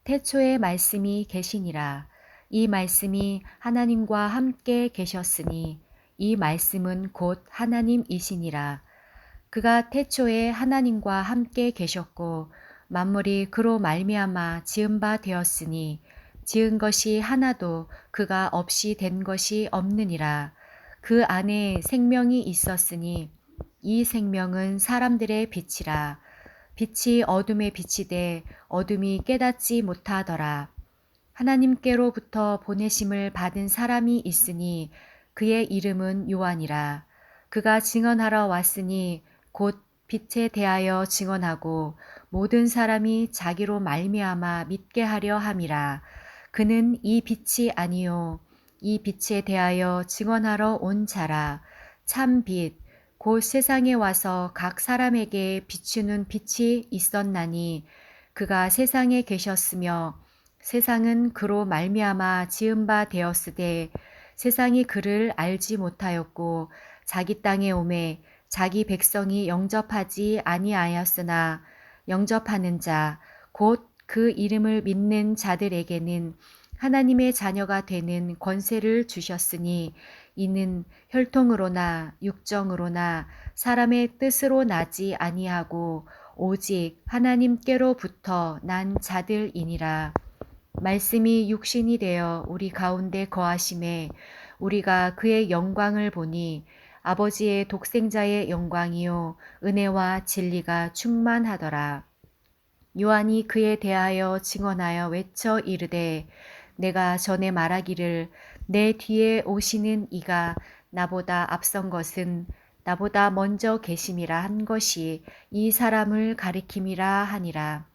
태초에 말씀이 계시니라. 이 말씀이 하나님과 함께 계셨으니 이 말씀은 곧 하나님이시니라. 그가 태초에 하나님과 함께 계셨고 만물이 그로 말미암아 지은 바 되었으니 지은 것이 하나도 그가 없이 된 것이 없느니라. 그 안에 생명이 있었으니 이 생명은 사람들의 빛이라. 빛이 어둠에 비치되 어둠이 깨닫지 못하더라. 하나님께로부터 보내심을 받은 사람이 있으니 그의 이름은 요한이라. 그가 증언하러 왔으니 곧 빛에 대하여 증언하고 모든 사람이 자기로 말미암아 믿게 하려 함이라. 그는 이 빛이 아니요 이 빛에 대하여 증언하러 온 자라. 참 빛, 곧 세상에 와서 각 사람에게 비추는 빛이 있었나니 그가 세상에 계셨으며 세상은 그로 말미암아 지은 바 되었으되 세상이 그를 알지 못하였고 자기 땅에 오매 자기 백성이 영접하지 아니하였으나 영접하는 자 곧 그 이름을 믿는 자들에게는 하나님의 자녀가 되는 권세를 주셨으니 이는 혈통으로나 육정으로나 사람의 뜻으로 나지 아니하고 오직 하나님께로부터 난 자들이니라. 말씀이 육신이 되어 우리 가운데 거하심에 우리가 그의 영광을 보니 아버지의 독생자의 영광이요 은혜와 진리가 충만하더라. 요한이 그에 대하여 증언하여 외쳐 이르되 내가 전에 말하기를 내 뒤에 오시는 이가 나보다 앞선 것은 나보다 먼저 계심이라 한 것이 이 사람을 가리킴이라 하니라.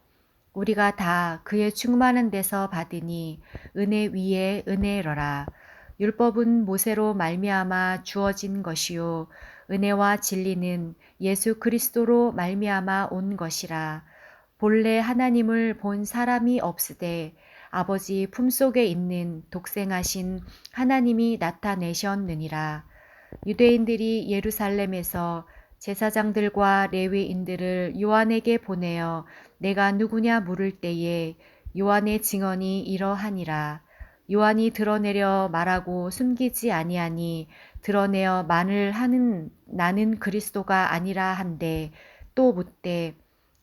우리가 다 그의 충만한 데서 받으니 은혜 위에 은혜로라. 율법은 모세로 말미암아 주어진 것이요 은혜와 진리는 예수 그리스도로 말미암아 온 것이라. 본래 하나님을 본 사람이 없으되 아버지 품속에 있는 독생하신 하나님이 나타내셨느니라. 유대인들이 예루살렘에서 제사장들과 레위인들을 요한에게 보내어 내가 누구냐 물을 때에 요한의 증언이 이러하니라. 요한이 드러내려 말하고 숨기지 아니하니 드러내어 말을 하는 나는 그리스도가 아니라 한데 또 묻되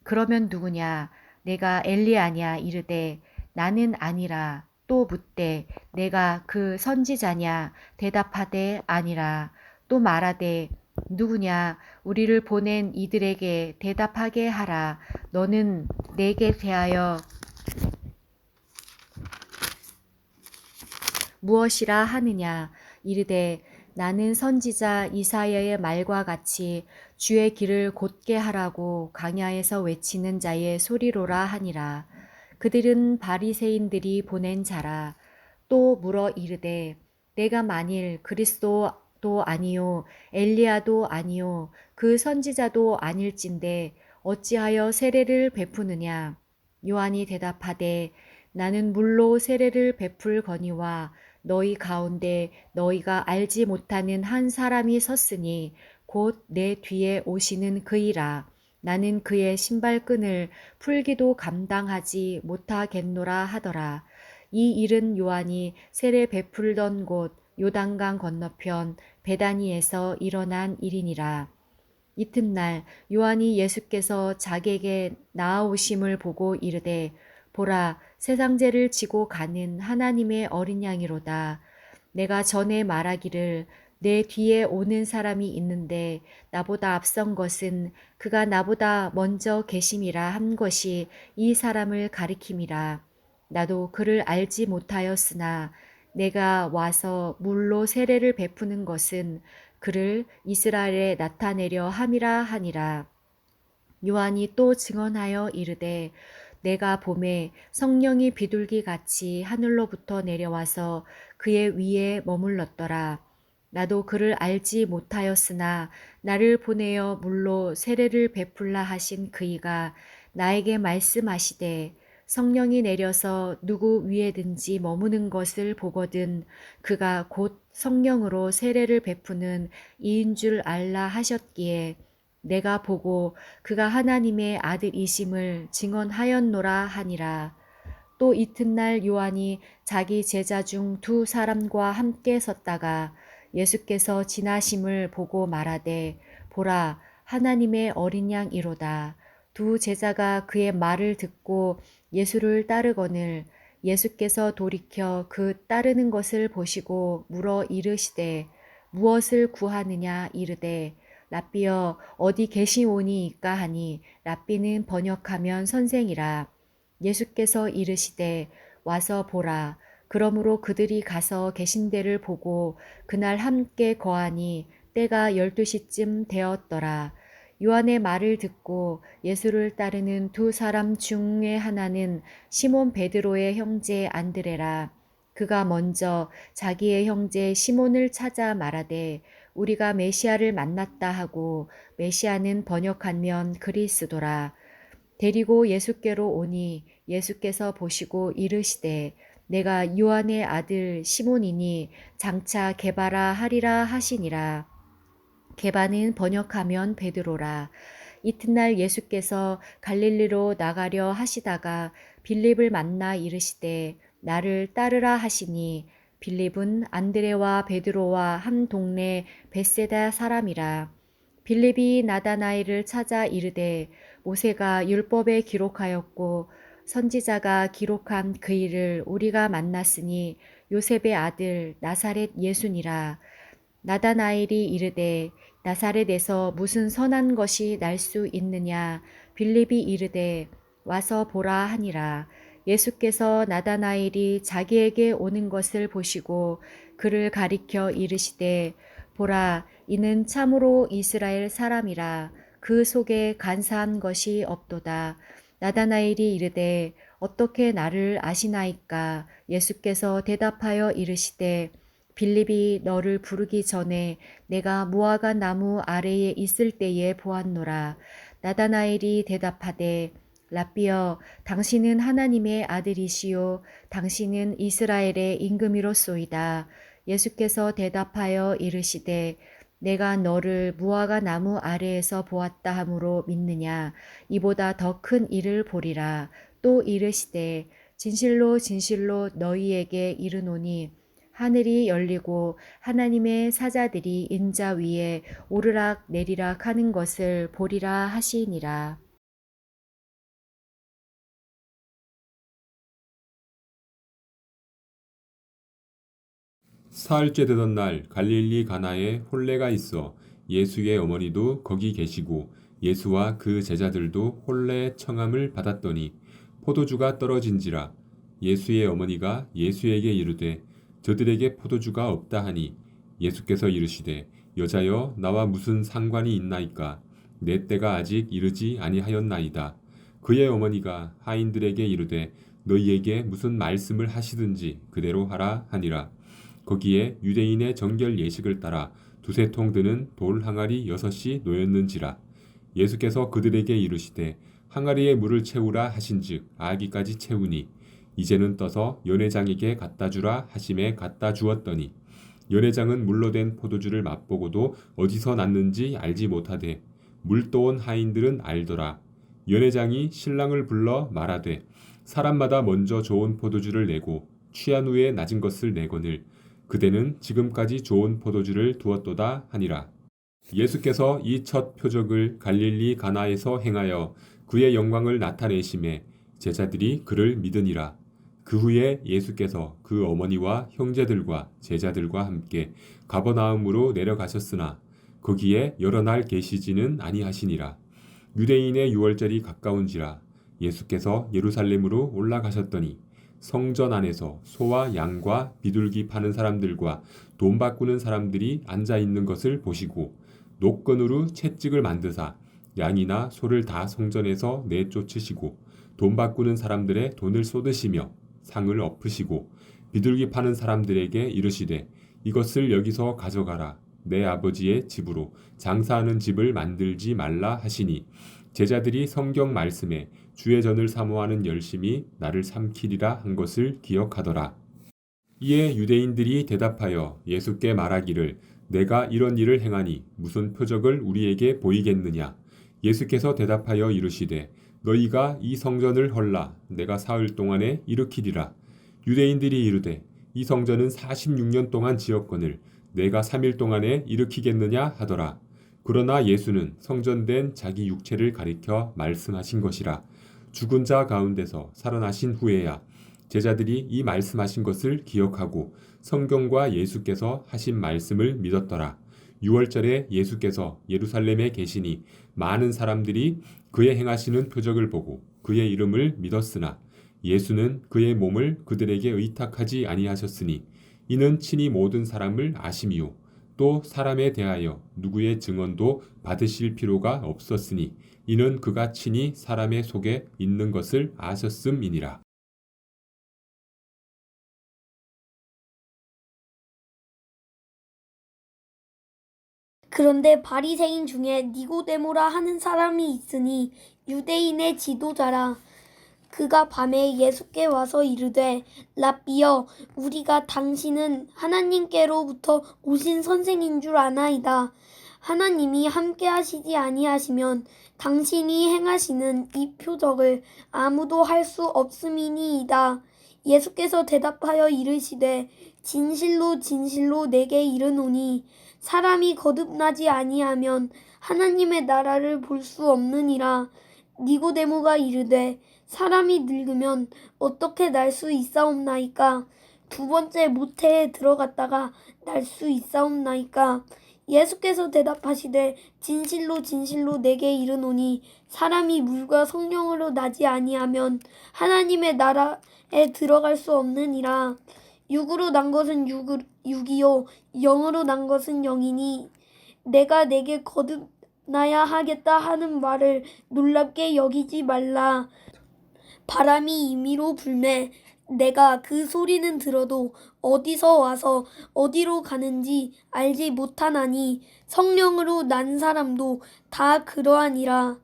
그러면 누구냐 내가 엘리야냐 이르되 나는 아니라 또 묻되 내가 그 선지자냐 대답하되 아니라 또 말하되 누구냐 우리를 보낸 이들에게 대답하게 하라. 너는 내게 대하여 무엇이라 하느냐 이르되 나는 선지자 이사야의 말과 같이 주의 길을 곧게 하라고 광야에서 외치는 자의 소리로라 하니라. 그들은 바리새인들이 보낸 자라. 또 물어 이르되 내가 만일 그리스도도 아니요 엘리야도 아니요 그 선지자도 아닐진데 어찌하여 세례를 베푸느냐. 요한이 대답하되 나는 물로 세례를 베풀거니와 너희 가운데 너희가 알지 못하는 한 사람이 섰으니 곧 내 뒤에 오시는 그이라. 나는 그의 신발끈을 풀기도 감당하지 못하겠노라 하더라. 이 일은 요한이 세례 베풀던 곳 요단강 건너편 베다니에서 일어난 일이니라. 이튿날 요한이 예수께서 자기에게 나아오심을 보고 이르되 보라 세상 죄를 지고 가는 하나님의 어린 양이로다. 내가 전에 말하기를 내 뒤에 오는 사람이 있는데 나보다 앞선 것은 그가 나보다 먼저 계심이라 한 것이 이 사람을 가리킴이라. 나도 그를 알지 못하였으나 내가 와서 물로 세례를 베푸는 것은 그를 이스라엘에 나타내려 함이라 하니라. 요한이 또 증언하여 이르되 내가 봄에 성령이 비둘기 같이 하늘로부터 내려와서 그의 위에 머물렀더라. 나도 그를 알지 못하였으나 나를 보내어 물로 세례를 베풀라 하신 그이가 나에게 말씀하시되 성령이 내려서 누구 위에든지 머무는 것을 보거든 그가 곧 성령으로 세례를 베푸는 이인 줄 알라 하셨기에 내가 보고 그가 하나님의 아들이심을 증언하였노라 하니라. 또 이튿날 요한이 자기 제자 중 두 사람과 함께 섰다가 예수께서 지나심을 보고 말하되 보라 하나님의 어린 양이로다. 두 제자가 그의 말을 듣고 예수를 따르거늘 예수께서 돌이켜 그 따르는 것을 보시고 물어 이르시되 무엇을 구하느냐 이르되 랍비여 어디 계시오니이까 하니 랍비는 번역하면 선생이라. 예수께서 이르시되 와서 보라. 그러므로 그들이 가서 계신 데를 보고 그날 함께 거하니 때가 12시쯤 되었더라. 요한의 말을 듣고 예수를 따르는 두 사람 중에 하나는 시몬 베드로의 형제 안드레라. 그가 먼저 자기의 형제 시몬을 찾아 말하되 우리가 메시아를 만났다 하고 메시아는 번역하면 그리스도라. 데리고 예수께로 오니 예수께서 보시고 이르시되 내가 요한의 아들 시몬이니 장차 게바라 하리라 하시니라. 게바는 번역하면 베드로라. 이튿날 예수께서 갈릴리로 나가려 하시다가 빌립을 만나 이르시되 나를 따르라 하시니 빌립은 안드레와 베드로와 한 동네 벳세다 사람이라. 빌립이 나다나엘을 찾아 이르되 모세가 율법에 기록하였고 선지자가 기록한 그 일을 우리가 만났으니 요셉의 아들 나사렛 예수니라. 나다나엘이 이르되 나사렛에서 무슨 선한 것이 날 수 있느냐. 빌립이 이르되 와서 보라 하니라. 예수께서 나다나엘이 자기에게 오는 것을 보시고 그를 가리켜 이르시되 보라 이는 참으로 이스라엘 사람이라. 그 속에 간사한 것이 없도다. 나다나엘이 이르되 어떻게 나를 아시나이까. 예수께서 대답하여 이르시되 빌립이 너를 부르기 전에 내가 무화과 나무 아래에 있을 때에 보았노라. 나다나엘이 대답하되 랍비여 당신은 하나님의 아들이시요 당신은 이스라엘의 임금이로소이다. 예수께서 대답하여 이르시되 내가 너를 무화과 나무 아래에서 보았다 하므로 믿느냐. 이보다 더 큰 일을 보리라. 또 이르시되 진실로 진실로 너희에게 이르노니 하늘이 열리고 하나님의 사자들이 인자 위에 오르락 내리락 하는 것을 보리라 하시니라. 사흘째 되던 날 갈릴리 가나에 혼례가 있어 예수의 어머니도 거기 계시고 예수와 그 제자들도 혼례의 청함을 받았더니 포도주가 떨어진지라. 예수의 어머니가 예수에게 이르되 저들에게 포도주가 없다 하니 예수께서 이르시되 여자여 나와 무슨 상관이 있나이까. 내 때가 아직 이르지 아니하였나이다. 그의 어머니가 하인들에게 이르되 너희에게 무슨 말씀을 하시든지 그대로 하라 하니라. 거기에 유대인의 정결 예식을 따라 두세 통 드는 돌 항아리 6이 놓였는지라. 예수께서 그들에게 이르시되 항아리에 물을 채우라 하신즉 아기까지 채우니 이제는 떠서 연회장에게 갖다 주라 하심에 갖다 주었더니 연회장은 물로 된 포도주를 맛보고도 어디서 났는지 알지 못하되 물 떠온 하인들은 알더라. 연회장이 신랑을 불러 말하되 사람마다 먼저 좋은 포도주를 내고 취한 후에 낮은 것을 내거늘 그대는 지금까지 좋은 포도주를 두었도다 하니라. 예수께서 이 첫 표적을 갈릴리 가나에서 행하여 그의 영광을 나타내심에 제자들이 그를 믿으니라. 그 후에 예수께서 그 어머니와 형제들과 제자들과 함께 가버나움으로 내려가셨으나 거기에 여러 날 계시지는 아니하시니라. 유대인의 유월절이 가까운지라. 예수께서 예루살렘으로 올라가셨더니 성전 안에서 소와 양과 비둘기 파는 사람들과 돈 바꾸는 사람들이 앉아 있는 것을 보시고 노건으로 채찍을 만드사 양이나 소를 다 성전에서 내쫓으시고 돈 바꾸는 사람들의 돈을 쏟으시며 상을 엎으시고 비둘기 파는 사람들에게 이르시되 이것을 여기서 가져가라. 내 아버지의 집으로 장사하는 집을 만들지 말라 하시니 제자들이 성경 말씀에 주의 전을 사모하는 열심이 나를 삼키리라 한 것을 기억하더라. 이에 유대인들이 대답하여 예수께 말하기를 내가 이런 일을 행하니 무슨 표적을 우리에게 보이겠느냐. 예수께서 대답하여 이르시되 너희가 이 성전을 헐라 내가 사흘 동안에 일으키리라. 유대인들이 이르되 이 성전은 46년 동안 지었거늘 내가 3일 동안에 일으키겠느냐 하더라. 그러나 예수는 성전된 자기 육체를 가리켜 말씀하신 것이라. 죽은 자 가운데서 살아나신 후에야 제자들이 이 말씀하신 것을 기억하고 성경과 예수께서 하신 말씀을 믿었더라. 6월절에 예수께서 예루살렘에 계시니 많은 사람들이 그의 행하시는 표적을 보고 그의 이름을 믿었으나 예수는 그의 몸을 그들에게 의탁하지 아니하셨으니 이는 친히 모든 사람을 아심이요 또 사람에 대하여 누구의 증언도 받으실 필요가 없었으니 이는 그가 친히 사람의 속에 있는 것을 아셨음이니라. 그런데 바리새인 중에 니고데모라 하는 사람이 있으니 유대인의 지도자라. 그가 밤에 예수께 와서 이르되 랍비여 우리가 당신은 하나님께로부터 오신 선생인 줄 아나이다. 하나님이 함께 하시지 아니하시면 당신이 행하시는 이 표적을 아무도 할 수 없음이니이다. 예수께서 대답하여 이르시되 진실로 진실로 내게 이르노니 사람이 거듭나지 아니하면 하나님의 나라를 볼 수 없느니라. 니고데모가 이르되 사람이 늙으면 어떻게 날 수 있사옵나이까? 두 번째 모태에 들어갔다가 날 수 있사옵나이까? 예수께서 대답하시되 진실로 진실로 내게 이르노니 사람이 물과 성령으로 나지 아니하면 하나님의 나라에 들어갈 수 없느니라. 육으로 난 것은 육이요 영으로 난 것은 영이니 내가 내게 거듭나야 하겠다 하는 말을 놀랍게 여기지 말라. 바람이 임의로 불매 내가 그 소리는 들어도 어디서 와서 어디로 가는지 알지 못하나니 성령으로 난 사람도 다 그러하니라.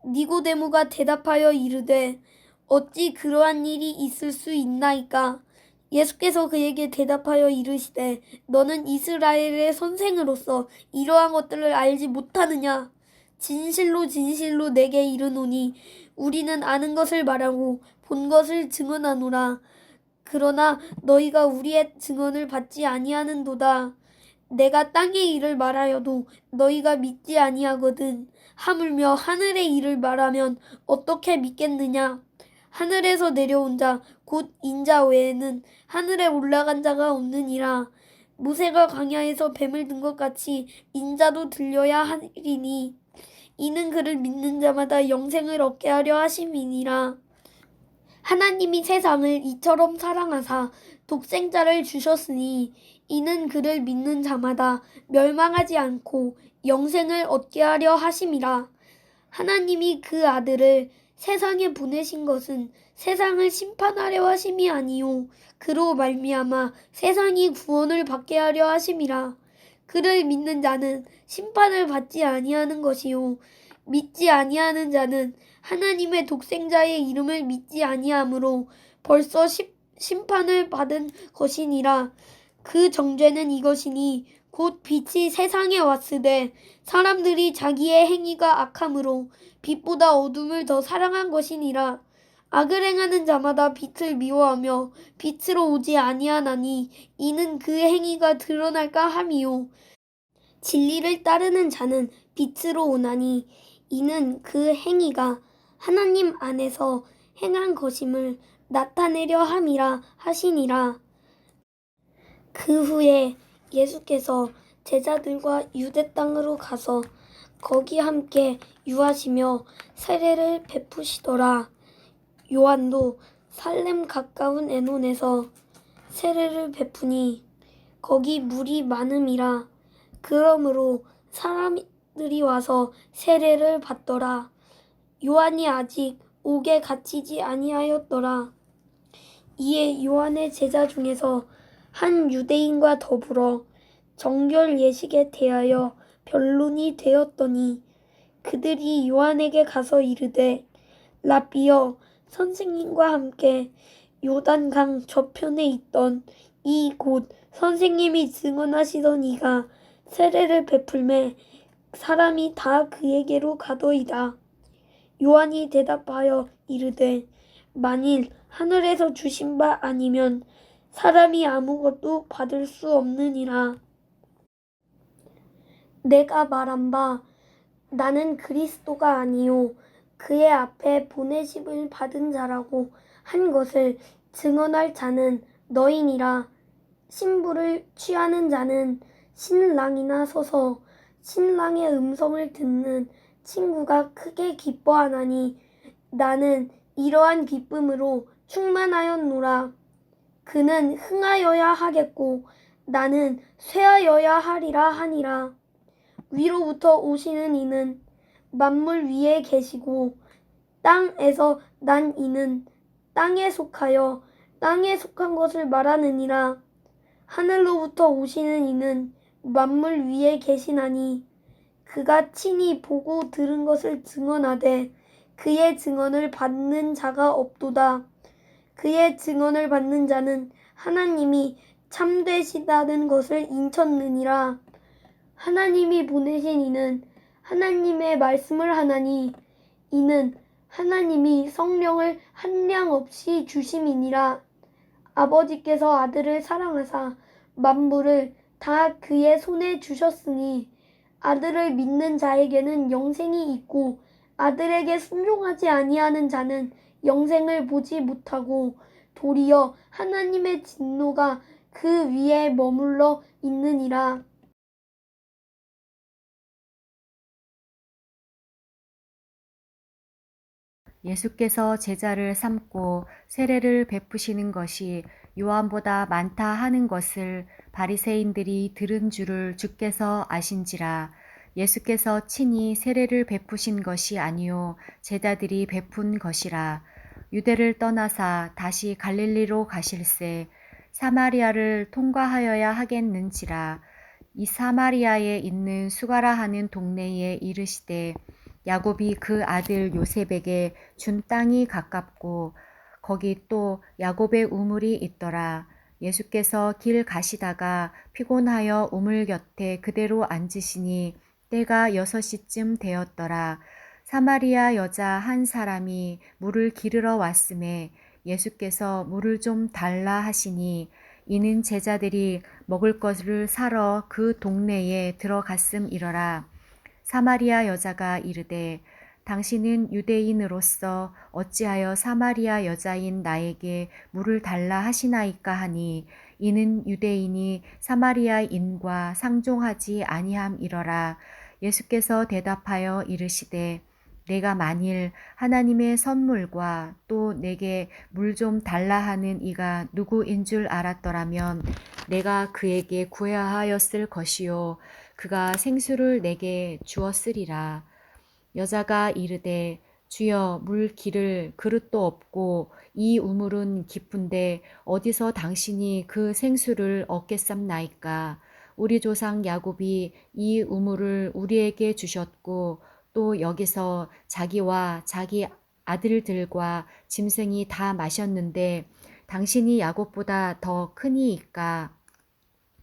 니고데모가 대답하여 이르되 어찌 그러한 일이 있을 수 있나이까? 예수께서 그에게 대답하여 이르시되 너는 이스라엘의 선생으로서 이러한 것들을 알지 못하느냐? 진실로 진실로 내게 이르노니 우리는 아는 것을 말하고 본 것을 증언하노라. 그러나 너희가 우리의 증언을 받지 아니하는도다. 내가 땅의 일을 말하여도 너희가 믿지 아니하거든. 하물며 하늘의 일을 말하면 어떻게 믿겠느냐? 하늘에서 내려온 자 곧 인자 외에는 하늘에 올라간 자가 없느니라. 모세가 광야에서 뱀을 든 것 같이 인자도 들려야 하리니 이는 그를 믿는 자마다 영생을 얻게 하려 하심이니라. 하나님이 세상을 이처럼 사랑하사 독생자를 주셨으니 이는 그를 믿는 자마다 멸망하지 않고 영생을 얻게 하려 하심이라. 하나님이 그 아들을 세상에 보내신 것은 세상을 심판하려 하심이 아니요 그로 말미암아 세상이 구원을 받게 하려 하심이라. 그를 믿는 자는 심판을 받지 아니하는 것이요 믿지 아니하는 자는 하나님의 독생자의 이름을 믿지 아니하므로 벌써 심판을 받은 것이니라. 그 정죄는 이것이니 곧 빛이 세상에 왔으되 사람들이 자기의 행위가 악함으로 빛보다 어둠을 더 사랑한 것이니라. 악을 행하는 자마다 빛을 미워하며 빛으로 오지 아니하나니 이는 그 행위가 드러날까 함이요 진리를 따르는 자는 빛으로 오나니 이는 그 행위가 하나님 안에서 행한 것임을 나타내려 함이라 하시니라. 그 후에 예수께서 제자들과 유대 땅으로 가서 거기 함께 유하시며 세례를 베푸시더라. 요한도 살렘 가까운 에논에서 세례를 베푸니 거기 물이 많음이라. 그러므로 사람들이 와서 세례를 받더라. 요한이 아직 옥에 갇히지 아니하였더라. 이에 요한의 제자 중에서 한 유대인과 더불어 정결 예식에 대하여 변론이 되었더니 그들이 요한에게 가서 이르되 랍비여 선생님과 함께 요단강 저편에 있던 이 곧 선생님이 증언하시던 이가 세례를 베풀매 사람이 다 그에게로 가더이다. 요한이 대답하여 이르되 만일 하늘에서 주신 바 아니면 사람이 아무것도 받을 수 없느니라. 내가 말한 바 나는 그리스도가 아니요 그의 앞에 보내심을 받은 자라고 한 것을 증언할 자는 너희니라. 신부를 취하는 자는 신랑이나 서서 신랑의 음성을 듣는 친구가 크게 기뻐하나니 나는 이러한 기쁨으로 충만하였노라. 그는 흥하여야 하겠고 나는 쇠하여야 하리라 하니라. 위로부터 오시는 이는 만물 위에 계시고 땅에서 난 이는 땅에 속하여 땅에 속한 것을 말하느니라. 하늘로부터 오시는 이는 만물 위에 계시나니 그가 친히 보고 들은 것을 증언하되 그의 증언을 받는 자가 없도다. 그의 증언을 받는 자는 하나님이 참되시다는 것을 인쳤느니라. 하나님이 보내신 이는 하나님의 말씀을 하나니 이는 하나님이 성령을 한량 없이 주심이니라. 아버지께서 아들을 사랑하사 만물을 다 그의 손에 주셨으니 아들을 믿는 자에게는 영생이 있고 아들에게 순종하지 아니하는 자는 영생을 보지 못하고 도리어 하나님의 진노가 그 위에 머물러 있느니라. 예수께서 제자를 삼고 세례를 베푸시는 것이 요한보다 많다 하는 것을 바리새인들이 들은 줄을 주께서 아신지라. 예수께서 친히 세례를 베푸신 것이 아니요 제자들이 베푼 것이라. 유대를 떠나사 다시 갈릴리로 가실새 사마리아를 통과하여야 하겠는지라. 이 사마리아에 있는 수가라 하는 동네에 이르시되 야곱이 그 아들 요셉에게 준 땅이 가깝고 거기 또 야곱의 우물이 있더라. 예수께서 길 가시다가 피곤하여 우물 곁에 그대로 앉으시니 때가 6시쯤 되었더라. 사마리아 여자 한 사람이 물을 기르러 왔음에 예수께서 물을 좀 달라 하시니 이는 제자들이 먹을 것을 사러 그 동네에 들어갔음이러라. 사마리아 여자가 이르되 당신은 유대인으로서 어찌하여 사마리아 여자인 나에게 물을 달라 하시나이까 하니 이는 유대인이 사마리아인과 상종하지 아니함이러라. 예수께서 대답하여 이르시되 내가 만일 하나님의 선물과 또 내게 물 좀 달라 하는 이가 누구인 줄 알았더라면 내가 그에게 구하였을 것이요 그가 생수를 내게 주었으리라. 여자가 이르되 주여 물 기를 그릇도 없고 이 우물은 깊은데 어디서 당신이 그 생수를 얻겠삼나이까. 우리 조상 야곱이 이 우물을 우리에게 주셨고 또 여기서 자기와 자기 아들들과 짐승이 다 마셨는데 당신이 야곱보다 더 크니이까.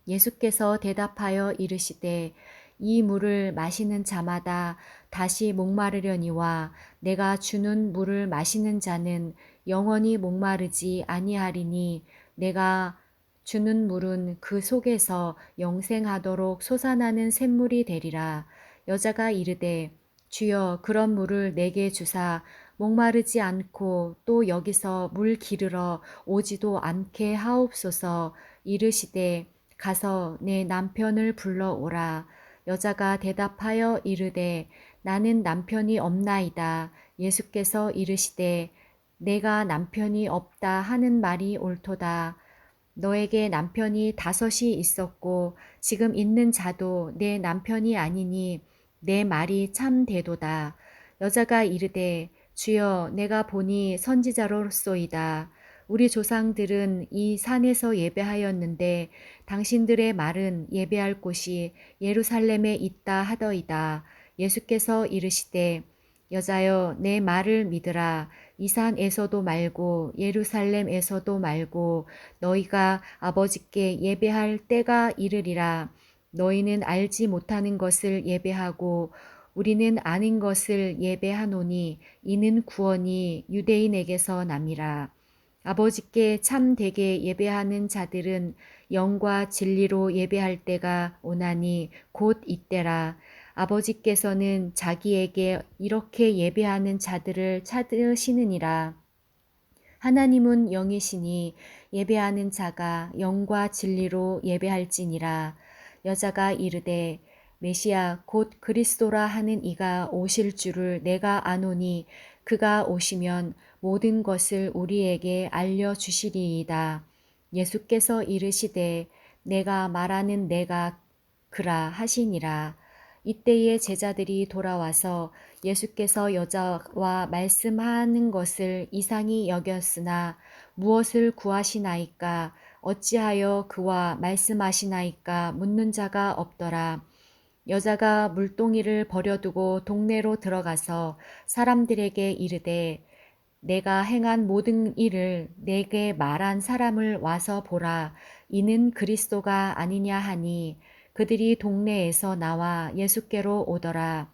예수께서 대답하여 이르시되 이 물을 마시는 자마다 다시 목마르려니와 내가 주는 물을 마시는 자는 영원히 목마르지 아니하리니 내가 주는 물은 그 속에서 영생하도록 솟아나는 샘물이 되리라. 여자가 이르되 주여 그런 물을 내게 주사 목마르지 않고 또 여기서 물 기르러 오지도 않게 하옵소서. 이르시되 가서 내 남편을 불러오라. 여자가 대답하여 이르되 나는 남편이 없나이다. 예수께서 이르시되 내가 남편이 없다 하는 말이 옳도다. 너에게 남편이 5이 있었고 지금 있는 자도 내 남편이 아니니 내 말이 참되도다. 여자가 이르되 주여 내가 보니 선지자로소이다. 우리 조상들은 이 산에서 예배하였는데 당신들의 말은 예배할 곳이 예루살렘에 있다 하더이다. 예수께서 이르시되 여자여 내 말을 믿으라. 이 산에서도 말고 예루살렘에서도 말고 너희가 아버지께 예배할 때가 이르리라. 너희는 알지 못하는 것을 예배하고 우리는 아는 것을 예배하노니 이는 구원이 유대인에게서 남이라. 아버지께 참되게 예배하는 자들은 영과 진리로 예배할 때가 오나니 곧 이때라. 아버지께서는 자기에게 이렇게 예배하는 자들을 찾으시느니라. 하나님은 영이시니 예배하는 자가 영과 진리로 예배할지니라. 여자가 이르되 메시아 곧 그리스도라 하는 이가 오실 줄을 내가 아노니 그가 오시면 모든 것을 우리에게 알려주시리이다. 예수께서 이르시되 내가 말하는 내가 그라 하시니라. 이때에 제자들이 돌아와서 예수께서 여자와 말씀하는 것을 이상히 여겼으나 무엇을 구하시나이까 어찌하여 그와 말씀하시나이까 묻는 자가 없더라. 여자가 물동이를 버려두고 동네로 들어가서 사람들에게 이르되 내가 행한 모든 일을 내게 말한 사람을 와서 보라. 이는 그리스도가 아니냐 하니 그들이 동네에서 나와 예수께로 오더라.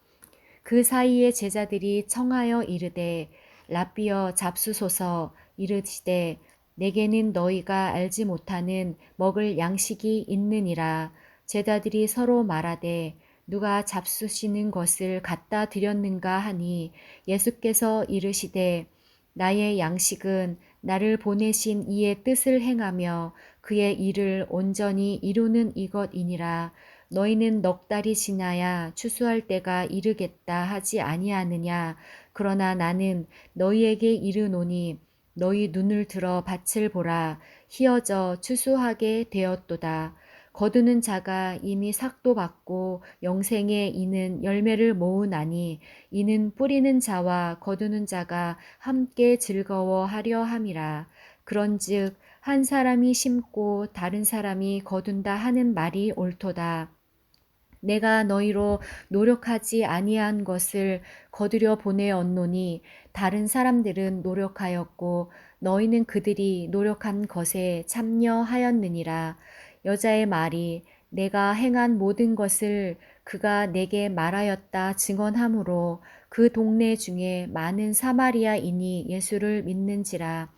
그 사이에 제자들이 청하여 이르되 라삐어 잡수소서 이르시되 내게는 너희가 알지 못하는 먹을 양식이 있느니라. 제자들이 서로 말하되 누가 잡수시는 것을 갖다 드렸는가 하니 예수께서 이르시되 나의 양식은 나를 보내신 이의 뜻을 행하며 그의 일을 온전히 이루는 이것이니라. 너희는 넉 달이 지나야 추수할 때가 이르겠다 하지 아니하느냐. 그러나 나는 너희에게 이르노니 너희 눈을 들어 밭을 보라. 희어져 추수하게 되었도다. 거두는 자가 이미 삭도 받고 영생에 이는 열매를 모으나니 이는 뿌리는 자와 거두는 자가 함께 즐거워하려 함이라. 그런즉 한 사람이 심고 다른 사람이 거둔다 하는 말이 옳도다. 내가 너희로 노력하지 아니한 것을 거두려 보내었노니 다른 사람들은 노력하였고 너희는 그들이 노력한 것에 참여하였느니라. 여자의 말이 내가 행한 모든 것을 그가 내게 말하였다 증언하므로 그 동네 중에 많은 사마리아인이 예수를 믿는지라.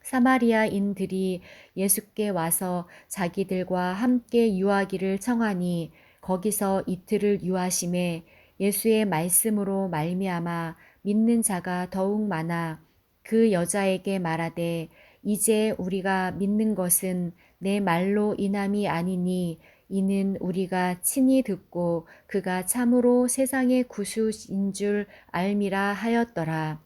사마리아인들이 예수께 와서 자기들과 함께 유하기를 청하니 거기서 이틀을 유하심에 예수의 말씀으로 말미암아 믿는 자가 더욱 많아 그 여자에게 말하되 이제 우리가 믿는 것은 내 말로 인함이 아니니 이는 우리가 친히 듣고 그가 참으로 세상의 구주인 줄 알미라 하였더라.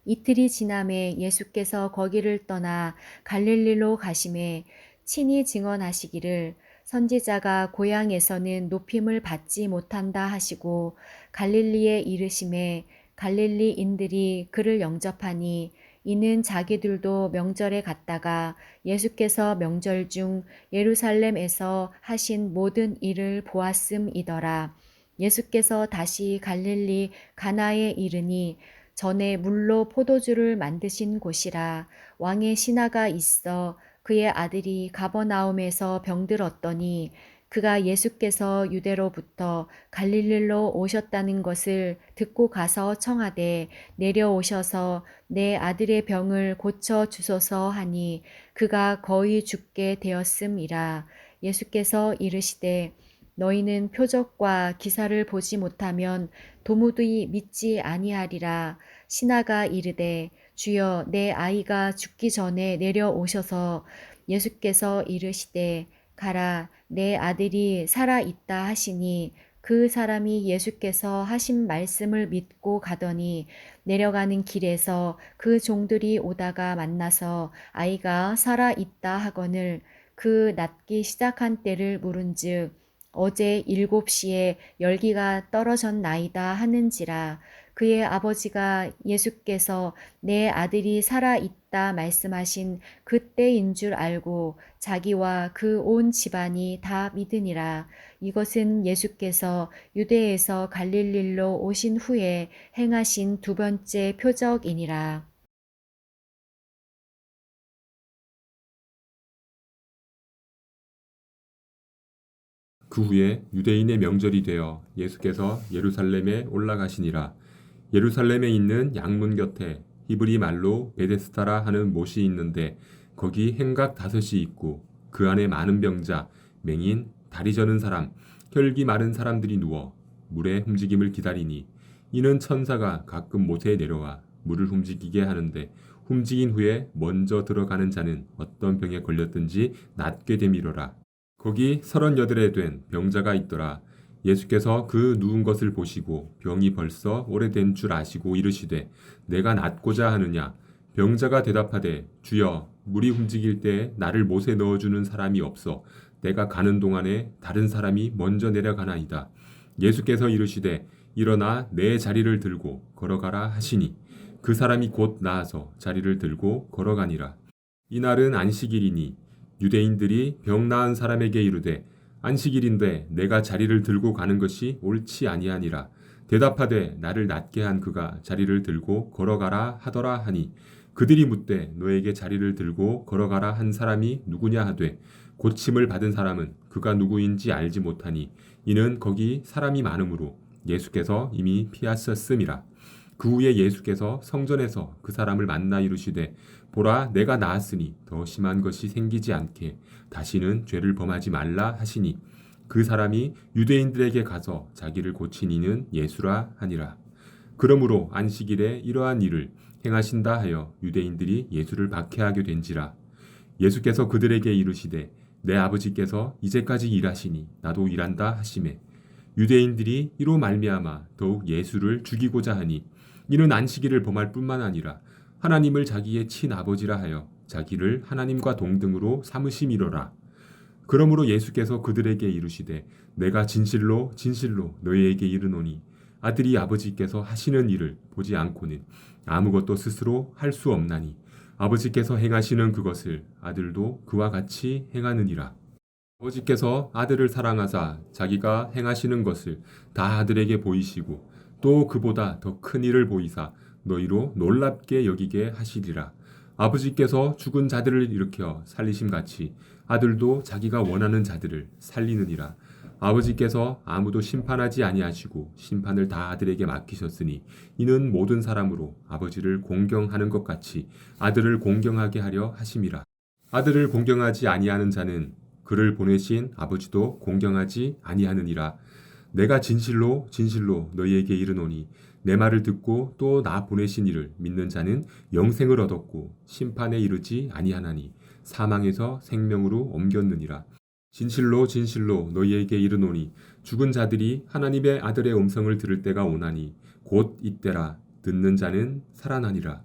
이틀이 지남에 예수께서 거기를 떠나 갈릴리로 가심에 친히 증언하시기를 선지자가 고향에서는 높임을 받지 못한다 하시고 갈릴리에 이르심에 갈릴리인들이 그를 영접하니 이는 자기들도 명절에 갔다가 예수께서 명절 중 예루살렘에서 하신 모든 일을 보았음이더라. 예수께서 다시 갈릴리 가나에 이르니 전에 물로 포도주를 만드신 곳이라. 왕의 신하가 있어 그의 아들이 가버나움에서 병들었더니 그가 예수께서 유대로부터 갈릴리로 오셨다는 것을 듣고 가서 청하되 내려오셔서 내 아들의 병을 고쳐 주소서 하니 그가 거의 죽게 되었음이라. 예수께서 이르시되 너희는 표적과 기사를 보지 못하면 도무지 믿지 아니하리라. 신하가 이르되 주여 내 아이가 죽기 전에 내려오셔서 예수께서 이르시되 가라 내 아들이 살아 있다 하시니 그 사람이 예수께서 하신 말씀을 믿고 가더니 내려가는 길에서 그 종들이 오다가 만나서 아이가 살아 있다 하거늘 그 낫기 시작한 때를 물은즉 어제 7시에 열기가 떨어졌나이다 하는지라. 그의 아버지가 예수께서 내 아들이 살아 있다 말씀하신 그때인 줄 알고 자기와 그 온 집안이 다 믿으니라. 이것은 예수께서 유대에서 갈릴리로 오신 후에 행하신 두 번째 표적이니라. 그 후에 유대인의 명절이 되어 예수께서 예루살렘에 올라가시니라. 예루살렘에 있는 양문 곁에 히브리 말로 베데스다라 하는 못이 있는데 거기 행각 5이 있고 그 안에 많은 병자, 맹인, 다리 저는 사람, 혈기 마른 사람들이 누워 물의 움직임을 기다리니 이는 천사가 가끔 못에 내려와 물을 움직이게 하는데 움직인 후에 먼저 들어가는 자는 어떤 병에 걸렸든지 낫게 되미러라. 거기 38에 된 병자가 있더라. 예수께서 그 누운 것을 보시고 병이 벌써 오래된 줄 아시고 이르시되 내가 낫고자 하느냐. 병자가 대답하되 주여 물이 움직일 때 나를 못에 넣어주는 사람이 없어 내가 가는 동안에 다른 사람이 먼저 내려가나이다. 예수께서 이르시되 일어나 내 자리를 들고 걸어가라 하시니 그 사람이 곧 나아서 자리를 들고 걸어가니라. 이날은 안식일이니 유대인들이 병 나은 사람에게 이르되 안식일인데 내가 자리를 들고 가는 것이 옳지 아니하니라. 대답하되 나를 낫게 한 그가 자리를 들고 걸어가라 하더라 하니 그들이 묻되 너에게 자리를 들고 걸어가라 한 사람이 누구냐 하되 고침을 받은 사람은 그가 누구인지 알지 못하니 이는 거기 사람이 많으므로 예수께서 이미 피하셨음이라. 그 후에 예수께서 성전에서 그 사람을 만나 이르시되 보라 내가 나았으니 더 심한 것이 생기지 않게 다시는 죄를 범하지 말라 하시니 그 사람이 유대인들에게 가서 자기를 고친 이는 예수라 하니라. 그러므로 안식일에 이러한 일을 행하신다 하여 유대인들이 예수를 박해하게 된지라. 예수께서 그들에게 이르시되 내 아버지께서 이제까지 일하시니 나도 일한다 하시매 유대인들이 이로 말미암아 더욱 예수를 죽이고자 하니 이는 안식일을 범할 뿐만 아니라 하나님을 자기의 친아버지라 하여 자기를 하나님과 동등으로 삼으심이로라. 그러므로 예수께서 그들에게 이르시되 내가 진실로 진실로 너희에게 이르노니 아들이 아버지께서 하시는 일을 보지 않고는 아무것도 스스로 할 수 없나니 아버지께서 행하시는 그것을 아들도 그와 같이 행하느니라. 아버지께서 아들을 사랑하사 자기가 행하시는 것을 다 아들에게 보이시고 또 그보다 더 큰 일을 보이사 너희로 놀랍게 여기게 하시리라. 아버지께서 죽은 자들을 일으켜 살리심같이 아들도 자기가 원하는 자들을 살리느니라. 아버지께서 아무도 심판하지 아니하시고 심판을 다 아들에게 맡기셨으니 이는 모든 사람으로 아버지를 공경하는 것 같이 아들을 공경하게 하려 하심이라. 아들을 공경하지 아니하는 자는 그를 보내신 아버지도 공경하지 아니하느니라. 내가 진실로 진실로 너희에게 이르노니 내 말을 듣고 또 나 보내신 이를 믿는 자는 영생을 얻었고 심판에 이르지 아니하나니 사망에서 생명으로 옮겼느니라. 진실로 진실로 너희에게 이르노니 죽은 자들이 하나님의 아들의 음성을 들을 때가 오나니 곧 이때라. 듣는 자는 살아나니라.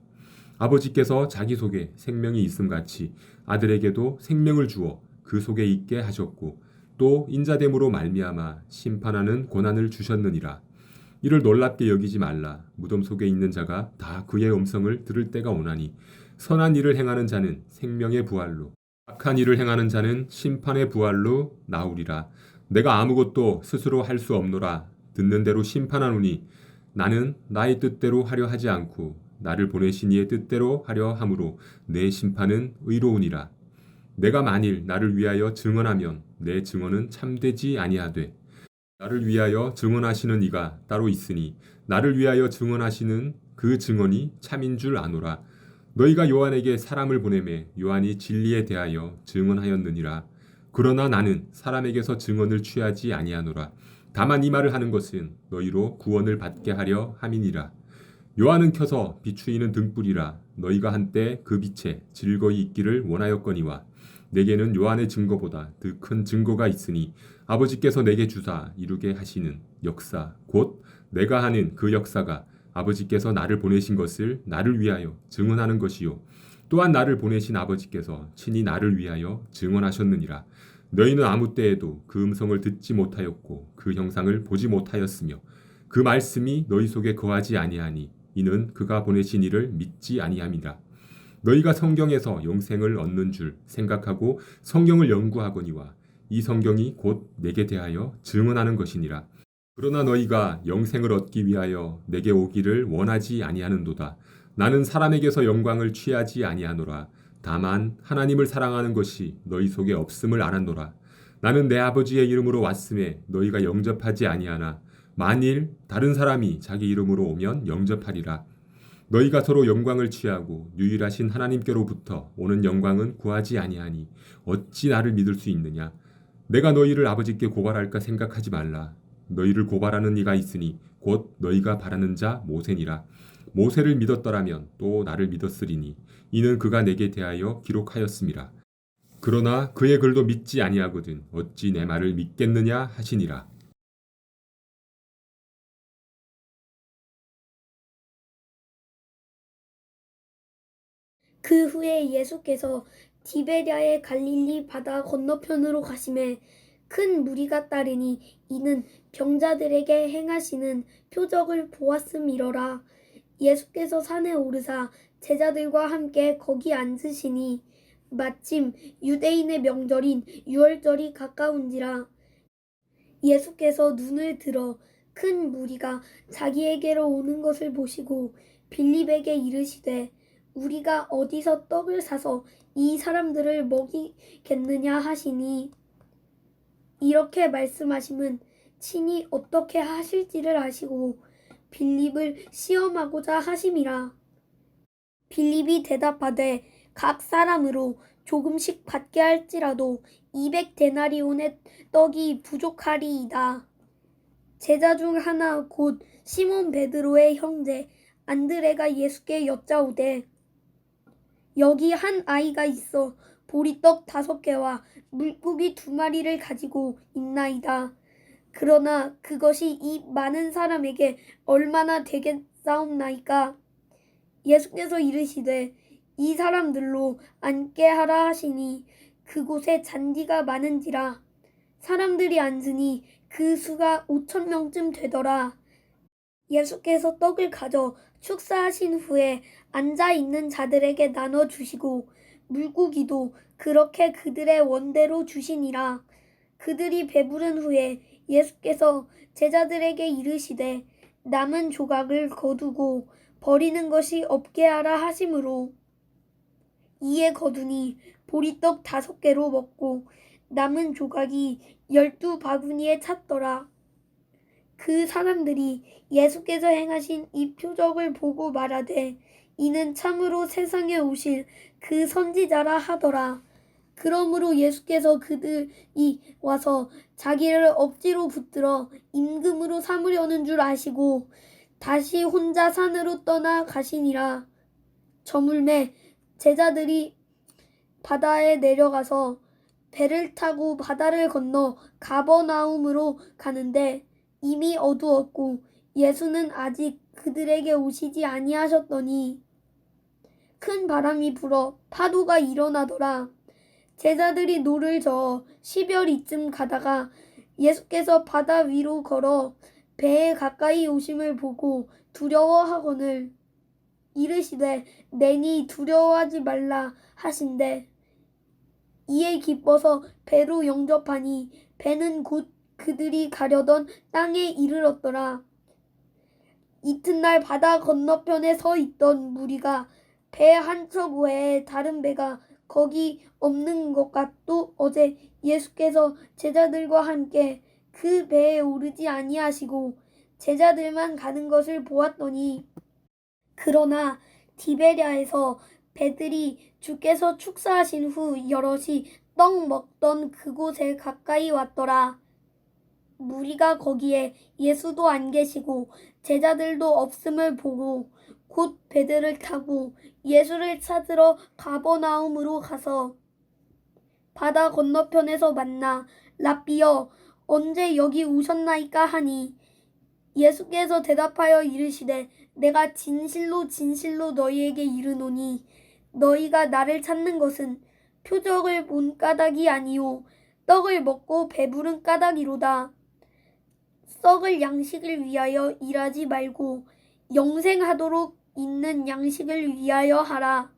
아버지께서 자기 속에 생명이 있음같이 아들에게도 생명을 주어 그 속에 있게 하셨고 또 인자됨으로 말미암아 심판하는 권한을 주셨느니라. 이를 놀랍게 여기지 말라. 무덤 속에 있는 자가 다 그의 음성을 들을 때가 오나니 선한 일을 행하는 자는 생명의 부활로 악한 일을 행하는 자는 심판의 부활로 나오리라. 내가 아무것도 스스로 할 수 없노라. 듣는 대로 심판하노니 나는 나의 뜻대로 하려 하지 않고 나를 보내신 이의 뜻대로 하려 함으로 내 심판은 의로우니라. 내가 만일 나를 위하여 증언하면 내 증언은 참되지 아니하되 나를 위하여 증언하시는 이가 따로 있으니 나를 위하여 증언하시는 그 증언이 참인 줄 아노라. 너희가 요한에게 사람을 보내매 요한이 진리에 대하여 증언하였느니라. 그러나 나는 사람에게서 증언을 취하지 아니하노라. 다만 이 말을 하는 것은 너희로 구원을 받게 하려 함이니라. 요한은 켜서 비추이는 등불이라. 너희가 한때 그 빛에 즐거이 있기를 원하였거니와 내게는 요한의 증거보다 더 큰 증거가 있으니 아버지께서 내게 주사 이루게 하시는 역사 곧 내가 하는 그 역사가 아버지께서 나를 보내신 것을 나를 위하여 증언하는 것이요 또한 나를 보내신 아버지께서 친히 나를 위하여 증언하셨느니라. 너희는 아무 때에도 그 음성을 듣지 못하였고 그 형상을 보지 못하였으며 그 말씀이 너희 속에 거하지 아니하니 이는 그가 보내신 이를 믿지 아니함이라. 너희가 성경에서 영생을 얻는 줄 생각하고 성경을 연구하거니와 이 성경이 곧 내게 대하여 증언하는 것이니라. 그러나 너희가 영생을 얻기 위하여 내게 오기를 원하지 아니하는도다. 나는 사람에게서 영광을 취하지 아니하노라. 다만 하나님을 사랑하는 것이 너희 속에 없음을 알았노라. 나는 내 아버지의 이름으로 왔음에 너희가 영접하지 아니하나 만일 다른 사람이 자기 이름으로 오면 영접하리라. 너희가 서로 영광을 취하고 유일하신 하나님께로부터 오는 영광은 구하지 아니하니 어찌 나를 믿을 수 있느냐? 내가 너희를 아버지께 고발할까 생각하지 말라. 너희를 고발하는 이가 있으니 곧 너희가 바라는 자 모세니라. 모세를 믿었더라면 또 나를 믿었으리니 이는 그가 내게 대하여 기록하였음이라. 그러나 그의 글도 믿지 아니하거든 어찌 내 말을 믿겠느냐 하시니라. 그 후에 예수께서 디베랴의 갈릴리 바다 건너편으로 가심에 큰 무리가 따르니 이는 병자들에게 행하시는 표적을 보았음이러라. 예수께서 산에 오르사 제자들과 함께 거기 앉으시니 마침 유대인의 명절인 유월절이 가까운지라. 예수께서 눈을 들어 큰 무리가 자기에게로 오는 것을 보시고 빌립에게 이르시되 우리가 어디서 떡을 사서 이 사람들을 먹이겠느냐 하시니 이렇게 말씀하심은 친히 어떻게 하실지를 아시고 빌립을 시험하고자 하심이라. 빌립이 대답하되 각 사람으로 조금씩 받게 할지라도 200데나리온의 떡이 부족하리이다. 제자 중 하나 곧 시몬 베드로의 형제 안드레가 예수께 여짜오되 여기 한 아이가 있어 보리떡 5개와 물고기 2마리를 가지고 있나이다. 그러나 그것이 이 많은 사람에게 얼마나 되겠사옵나이까? 예수께서 이르시되 이 사람들로 앉게 하라 하시니 그곳에 잔디가 많은지라. 사람들이 앉으니 그 수가 5,000명쯤 되더라. 예수께서 떡을 가져 축사하신 후에 앉아있는 자들에게 나눠주시고 물고기도 그렇게 그들의 원대로 주시니라. 그들이 배부른 후에 예수께서 제자들에게 이르시되 남은 조각을 거두고 버리는 것이 없게 하라 하심으로 이에 거두니 보리떡 5개로 먹고 남은 조각이 12바구니에 찼더라. 그 사람들이 예수께서 행하신 이 표적을 보고 말하되 이는 참으로 세상에 오실 그 선지자라 하더라. 그러므로 예수께서 그들이 와서 자기를 억지로 붙들어 임금으로 삼으려는 줄 아시고 다시 혼자 산으로 떠나 가시니라. 저물매 제자들이 바다에 내려가서 배를 타고 바다를 건너 가버나움으로 가는데 이미 어두웠고 예수는 아직 그들에게 오시지 아니하셨더니 큰 바람이 불어 파도가 일어나더라. 제자들이 노를 저어 10여리쯤 가다가 예수께서 바다 위로 걸어 배에 가까이 오심을 보고 두려워하거늘 이르시되 내니 두려워하지 말라 하신대 이에 기뻐서 배로 영접하니 배는 곧 그들이 가려던 땅에 이르렀더라. 이튿날 바다 건너편에 서 있던 무리가 배 한 척 외에 다른 배가 거기 없는 것 같도 어제 예수께서 제자들과 함께 그 배에 오르지 아니하시고 제자들만 가는 것을 보았더니 그러나 디베랴에서 배들이 주께서 축사하신 후 여럿이 떡 먹던 그곳에 가까이 왔더라. 무리가 거기에 예수도 안 계시고 제자들도 없음을 보고 곧 배들을 타고 예수를 찾으러 가버나움으로 가서 바다 건너편에서 만나 랍비여 언제 여기 오셨나이까 하니 예수께서 대답하여 이르시되 내가 진실로 진실로 너희에게 이르노니 너희가 나를 찾는 것은 표적을 본 까닭이 아니요 떡을 먹고 배부른 까닭이로다. 썩을 양식을 위하여 일하지 말고 영생하도록 있는 양식을 위하여 하라.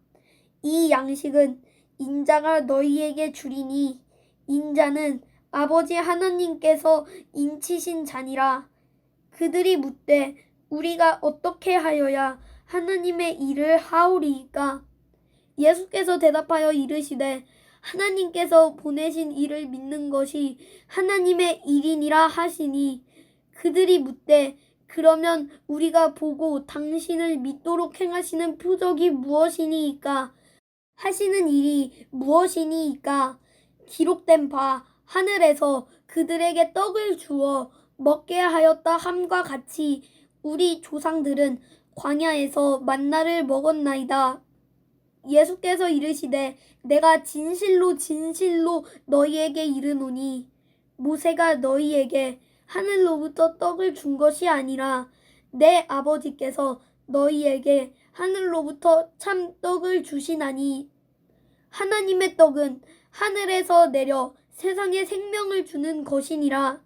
이 양식은 인자가 너희에게 주리니 인자는 아버지 하나님께서 인치신 자니라. 그들이 묻되 우리가 어떻게 하여야 하나님의 일을 하오리이까? 예수께서 대답하여 이르시되 하나님께서 보내신 이를 믿는 것이 하나님의 일이니라 하시니 그들이 묻되 그러면 우리가 보고 당신을 믿도록 행하시는 표적이 무엇이니이까 하시는 일이 무엇이니이까 기록된 바 하늘에서 그들에게 떡을 주어 먹게 하였다 함과 같이 우리 조상들은 광야에서 만나를 먹었나이다. 예수께서 이르시되 내가 진실로 진실로 너희에게 이르노니 모세가 너희에게 하늘로부터 떡을 준 것이 아니라 내 아버지께서 너희에게 하늘로부터 참 떡을 주시나니 하나님의 떡은 하늘에서 내려 세상에 생명을 주는 것이니라.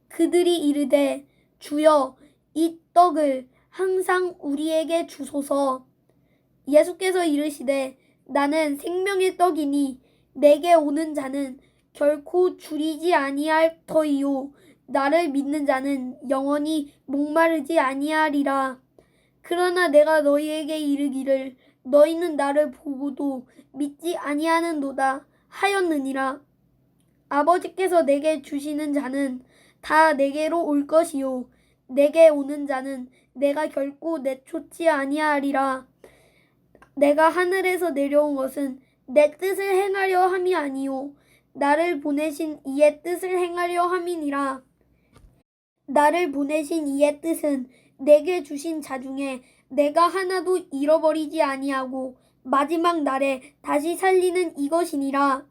그들이 이르되 주여 이 떡을 항상 우리에게 주소서. 예수께서 이르시되 나는 생명의 떡이니 내게 오는 자는 결코 줄이지 아니할 터이요 나를 믿는 자는 영원히 목마르지 아니하리라. 그러나 내가 너희에게 이르기를 너희는 나를 보고도 믿지 아니하는도다 하였느니라. 아버지께서 내게 주시는 자는 다 내게로 올 것이요 내게 오는 자는 내가 결코 내쫓지 아니하리라. 내가 하늘에서 내려온 것은 내 뜻을 행하려 함이 아니요 나를 보내신 이의 뜻을 행하려 함이니라. 나를 보내신 이의 뜻은 내게 주신 자 중에 내가 하나도 잃어버리지 아니하고 마지막 날에 다시 살리는 이것이니라.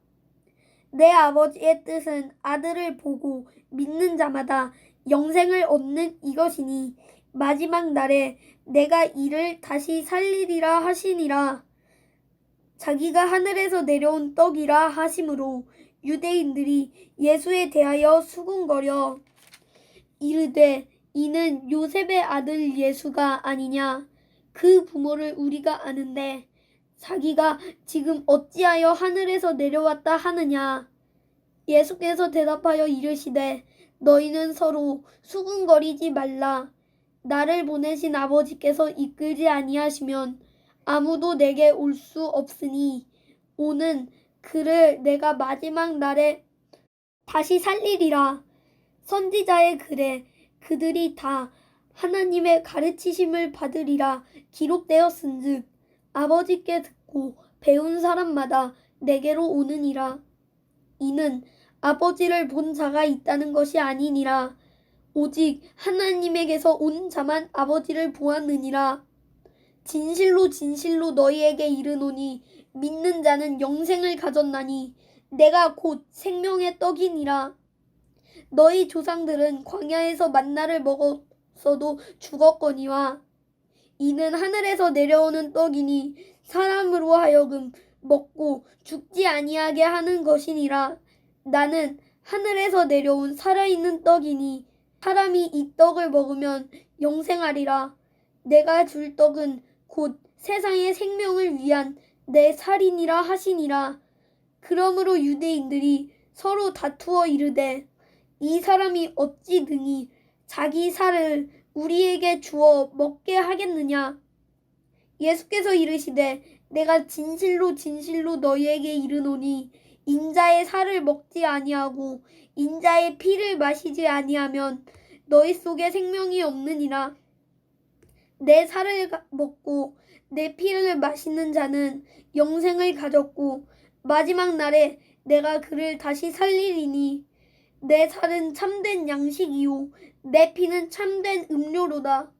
내 아버지의 뜻은 아들을 보고 믿는 자마다 영생을 얻는 이것이니 마지막 날에 내가 이를 다시 살리리라 하시니라. 자기가 하늘에서 내려온 떡이라 하심으로 유대인들이 예수에 대하여 수군거려 이르되 이는 요셉의 아들 예수가 아니냐. 그 부모를 우리가 아는데 자기가 지금 어찌하여 하늘에서 내려왔다 하느냐. 예수께서 대답하여 이르시되 너희는 서로 수군거리지 말라. 나를 보내신 아버지께서 이끌지 아니하시면 아무도 내게 올 수 없으니 오는 그를 내가 마지막 날에 다시 살리리라. 선지자의 글에 그들이 다 하나님의 가르치심을 받으리라 기록되었은즉 아버지께 듣고 배운 사람마다 내게로 오느니라. 이는 아버지를 본 자가 있다는 것이 아니니라. 오직 하나님에게서 온 자만 아버지를 보았느니라. 진실로 진실로 너희에게 이르노니 믿는 자는 영생을 가졌나니 내가 곧 생명의 떡이니라. 너희 조상들은 광야에서 만나를 먹었어도 죽었거니와 이는 하늘에서 내려오는 떡이니 사람으로 하여금 먹고 죽지 아니하게 하는 것이니라. 나는 하늘에서 내려온 살아있는 떡이니 사람이 이 떡을 먹으면 영생하리라. 내가 줄 떡은 곧 세상의 생명을 위한 내 살이니라 하시니라. 그러므로 유대인들이 서로 다투어 이르되 이 사람이 어찌 능히 자기 살을 우리에게 주어 먹게 하겠느냐. 예수께서 이르시되 내가 진실로 진실로 너희에게 이르노니 인자의 살을 먹지 아니하고 인자의 피를 마시지 아니하면 너희 속에 생명이 없느니라. 내 살을 먹고 내 피를 마시는 자는 영생을 가졌고 마지막 날에 내가 그를 다시 살리리니 내 살은 참된 양식이요 내 피는 참된 음료로다.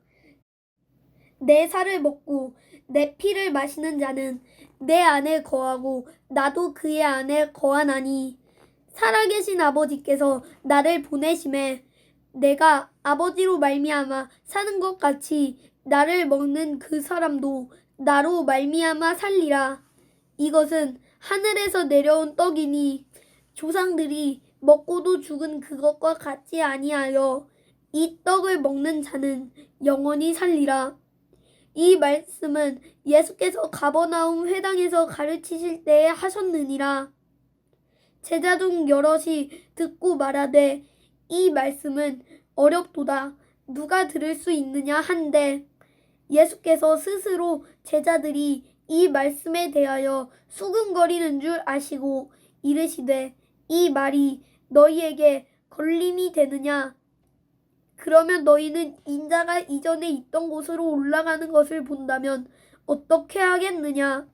내 살을 먹고 내 피를 마시는 자는 내 안에 거하고 나도 그의 안에 거하나니 살아계신 아버지께서 나를 보내심에 내가 아버지로 말미암아 사는 것 같이 나를 먹는 그 사람도 나로 말미암아 살리라. 이것은 하늘에서 내려온 떡이니 조상들이 먹고도 죽은 그것과 같지 아니하여 이 떡을 먹는 자는 영원히 살리라. 이 말씀은 예수께서 가버나움 회당에서 가르치실 때에 하셨느니라. 제자 중 여럿이 듣고 말하되 이 말씀은 어렵도다. 누가 들을 수 있느냐 한데 예수께서 스스로 제자들이 이 말씀에 대하여 수근거리는 줄 아시고 이르시되 이 말이 너희에게 걸림이 되느냐? 그러면 너희는 인자가 이전에 있던 곳으로 올라가는 것을 본다면 어떻게 하겠느냐?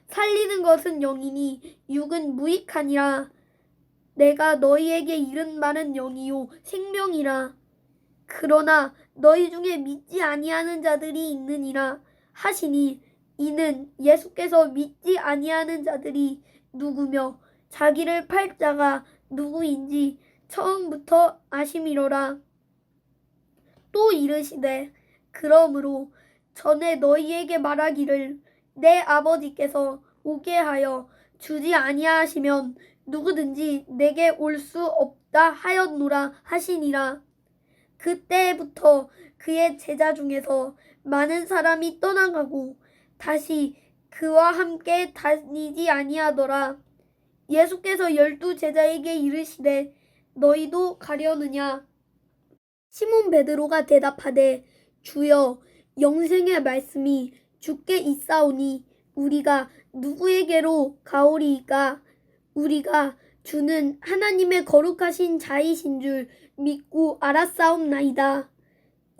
살리는 것은 영이니 육은 무익하니라. 내가 너희에게 이른 말은 영이요 생명이라. 그러나 너희 중에 믿지 아니하는 자들이 있느니라 하시니 이는 예수께서 믿지 아니하는 자들이 누구며 자기를 팔 자가 누구인지 처음부터 아심이로라. 또 이르시되 그러므로 전에 너희에게 말하기를 내 아버지께서 오게 하여 주지 아니하시면 누구든지 내게 올 수 없다 하였노라 하시니라. 그때부터 그의 제자 중에서 많은 사람이 떠나가고 다시 그와 함께 다니지 아니하더라. 예수께서 12 제자에게 이르시되 너희도 가려느냐? 시몬 베드로가 대답하되 주여 영생의 말씀이 주께 있사오니 우리가 누구에게로 가오리이까? 우리가 주는 하나님의 거룩하신 자이신 줄 믿고 알았사옵나이다.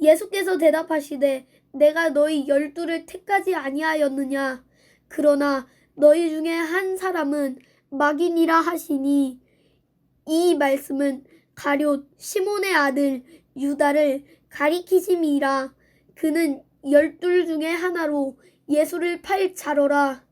예수께서 대답하시되 내가 너희 12를 택하지 아니하였느냐? 그러나 너희 중에 한 사람은 마귀니라 하시니 이 말씀은 가룟 시몬의 아들 유다를 가리키심이라. 그는 12 중에 하나로 예수를 팔 자로라.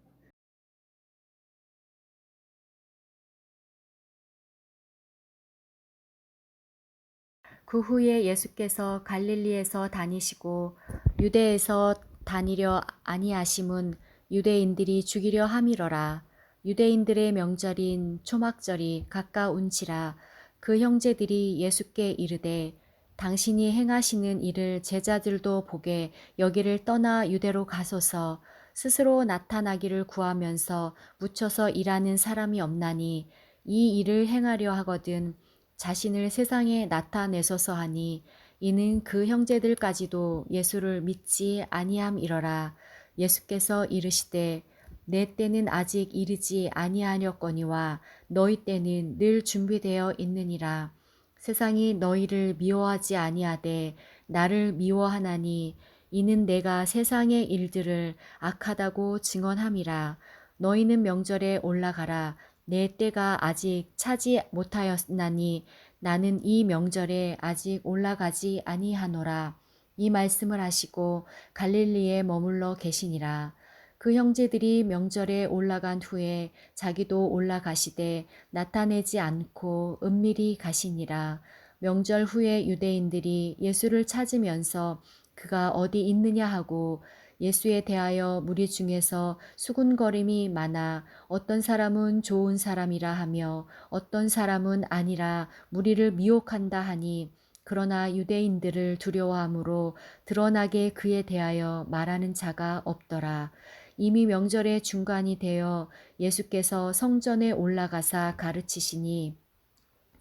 그 후에 예수께서 갈릴리에서 다니시고 유대에서 다니려 아니하심은 유대인들이 죽이려 함이러라. 유대인들의 명절인 초막절이 가까운지라. 그 형제들이 예수께 이르되 당신이 행하시는 일을 제자들도 보게 여기를 떠나 유대로 가소서. 스스로 나타나기를 구하면서 묻혀서 일하는 사람이 없나니 이 일을 행하려 하거든 자신을 세상에 나타내소서 하니 이는 그 형제들까지도 예수를 믿지 아니함이러라. 예수께서 이르시되 내 때는 아직 이르지 아니하였거니와 너희 때는 늘 준비되어 있느니라. 세상이 너희를 미워하지 아니하되 나를 미워하나니 이는 내가 세상의 일들을 악하다고 증언함이라. 너희는 명절에 올라가라. 내 때가 아직 차지 못하였나니 나는 이 명절에 아직 올라가지 아니하노라. 이 말씀을 하시고 갈릴리에 머물러 계시니라. 그 형제들이 명절에 올라간 후에 자기도 올라가시되 나타내지 않고 은밀히 가시니라. 명절 후에 유대인들이 예수를 찾으면서 그가 어디 있느냐 하고 예수에 대하여 무리 중에서 수군거림이 많아 어떤 사람은 좋은 사람이라 하며 어떤 사람은 아니라 무리를 미혹한다 하니 그러나 유대인들을 두려워함으로 드러나게 그에 대하여 말하는 자가 없더라. 이미 명절의 중간이 되어 예수께서 성전에 올라가사 가르치시니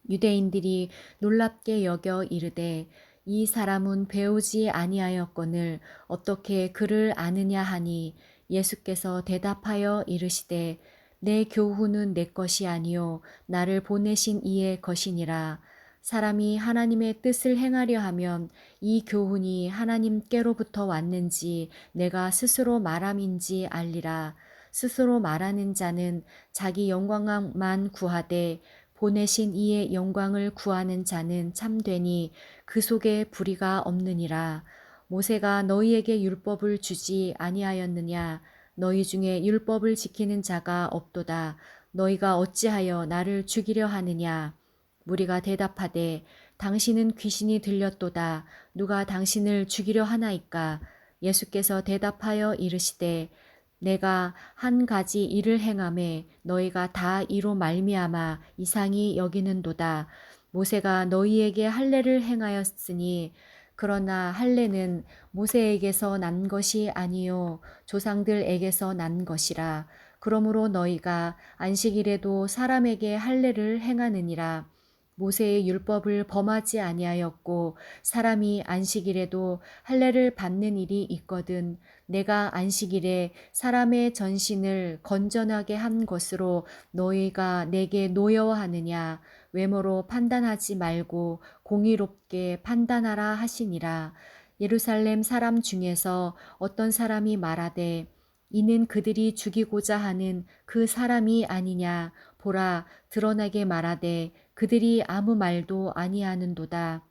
유대인들이 놀랍게 여겨 이르되 이 사람은 배우지 아니하였거늘 어떻게 그를 아느냐 하니 예수께서 대답하여 이르시되 내 교훈은 내 것이 아니요 나를 보내신 이의 것이니라. 사람이 하나님의 뜻을 행하려 하면 이 교훈이 하나님께로부터 왔는지 내가 스스로 말함인지 알리라. 스스로 말하는 자는 자기 영광만 구하되 보내신 이의 영광을 구하는 자는 참되니 그 속에 불의가 없느니라. 모세가 너희에게 율법을 주지 아니하였느냐? 너희 중에 율법을 지키는 자가 없도다. 너희가 어찌하여 나를 죽이려 하느냐? 무리가 대답하되 당신은 귀신이 들렸도다. 누가 당신을 죽이려 하나이까? 예수께서 대답하여 이르시되 내가 한 가지 일을 행하매 너희가 다 이로 말미암아 이상히 여기는도다. 모세가 너희에게 할례를 행하였으니 그러나 할례는 모세에게서 난 것이 아니요 조상들에게서 난 것이라. 그러므로 너희가 안식일에도 사람에게 할례를 행하느니라. 모세의 율법을 범하지 아니하였고 사람이 안식일에도 할례를 받는 일이 있거든 내가 안식일에 사람의 전신을 건전하게 한 것으로 너희가 내게 노여워하느냐 외모로 판단하지 말고 공의롭게 판단하라 하시니라. 예루살렘 사람 중에서 어떤 사람이 말하되 이는 그들이 죽이고자 하는 그 사람이 아니냐 보라 드러나게 말하되 그들이 아무 말도 아니하는도다.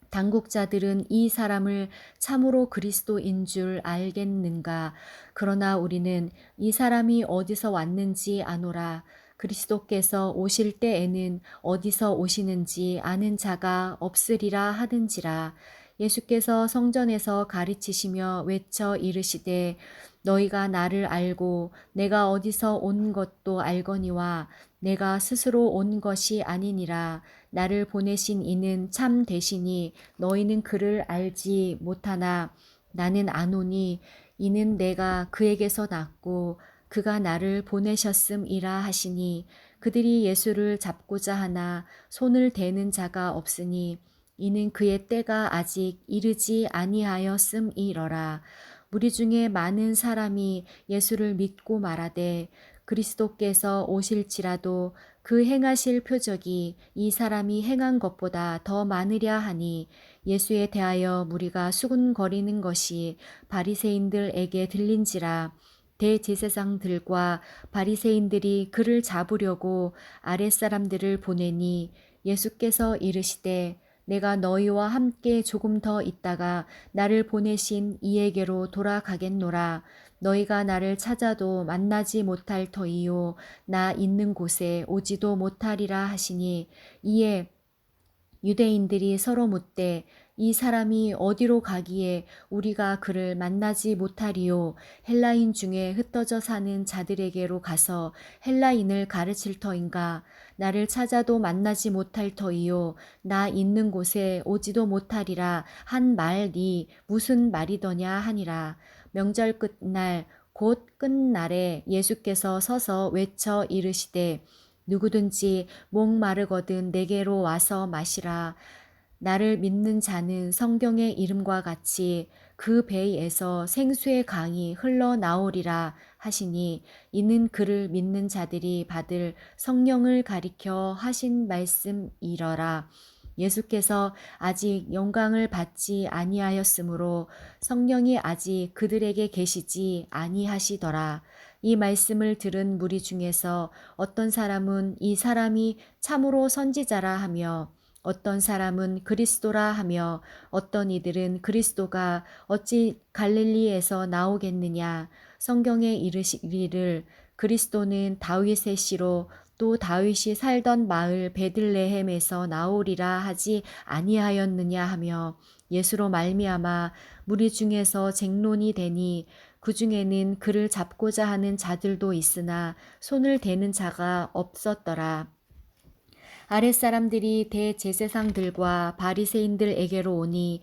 당국자들은 이 사람을 참으로 그리스도인 줄 알겠는가? 그러나 우리는 이 사람이 어디서 왔는지 아노라. 그리스도께서 오실 때에는 어디서 오시는지 아는 자가 없으리라 하든지라. 예수께서 성전에서 가르치시며 외쳐 이르시되 너희가 나를 알고 내가 어디서 온 것도 알거니와 내가 스스로 온 것이 아니니라. 나를 보내신 이는 참 되시니 너희는 그를 알지 못하나 나는 아노니 이는 내가 그에게서 났고 그가 나를 보내셨음이라 하시니 그들이 예수를 잡고자 하나 손을 대는 자가 없으니 이는 그의 때가 아직 이르지 아니하였음이러라. 무리 중에 많은 사람이 예수를 믿고 말하되 그리스도께서 오실지라도 그 행하실 표적이 이 사람이 행한 것보다 더 많으랴 하니 예수에 대하여 무리가 수군거리는 것이 바리새인들에게 들린지라. 대제사장들과 바리새인들이 그를 잡으려고 아랫사람들을 보내니 예수께서 이르시되 내가 너희와 함께 조금 더 있다가 나를 보내신 이에게로 돌아가겠노라. 너희가 나를 찾아도 만나지 못할 터이요 나 있는 곳에 오지도 못하리라 하시니 이에 유대인들이 서로 묻되 이 사람이 어디로 가기에 우리가 그를 만나지 못하리요 헬라인 중에 흩어져 사는 자들에게로 가서 헬라인을 가르칠 터인가 나를 찾아도 만나지 못할 터이요 나 있는 곳에 오지도 못하리라 한 말이 무슨 말이더냐 하니라. 명절 끝날 곧 끝날에 예수께서 서서 외쳐 이르시되 누구든지 목마르거든 내게로 와서 마시라. 나를 믿는 자는 성경의 이름과 같이 그 배에서 생수의 강이 흘러나오리라 하시니 이는 그를 믿는 자들이 받을 성령을 가리켜 하신 말씀이러라. 예수께서 아직 영광을 받지 아니하였으므로 성령이 아직 그들에게 계시지 아니하시더라. 이 말씀을 들은 무리 중에서 어떤 사람은 이 사람이 참으로 선지자라 하며 어떤 사람은 그리스도라 하며 어떤 이들은 그리스도가 어찌 갈릴리에서 나오겠느냐 성경에 이르시기를 그리스도는 다윗의 씨로 또 다윗이 살던 마을 베들레헴에서 나오리라 하지 아니하였느냐 하며 예수로 말미암아 무리 중에서 쟁론이 되니 그 중에는 그를 잡고자 하는 자들도 있으나 손을 대는 자가 없었더라. 아랫사람들이 대제사장들과 바리새인들에게로 오니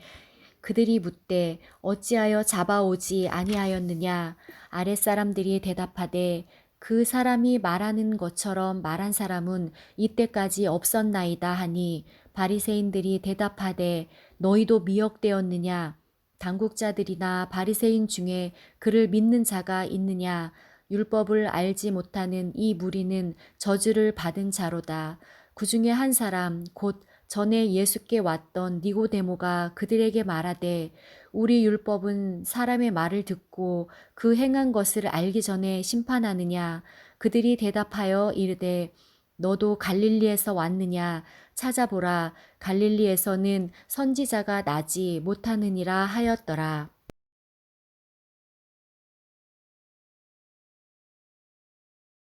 그들이 묻되 어찌하여 잡아오지 아니하였느냐. 아랫사람들이 대답하되 그 사람이 말하는 것처럼 말한 사람은 이때까지 없었나이다 하니 바리새인들이 대답하되 너희도 미혹되었느냐. 당국자들이나 바리새인 중에 그를 믿는 자가 있느냐. 율법을 알지 못하는 이 무리는 저주를 받은 자로다. 그 중에 한 사람 곧 전에 예수께 왔던 니고데모가 그들에게 말하되 우리 율법은 사람의 말을 듣고 그 행한 것을 알기 전에 심판하느냐. 그들이 대답하여 이르되 너도 갈릴리에서 왔느냐. 찾아보라. 갈릴리에서는 선지자가 나지 못하느니라 하였더라.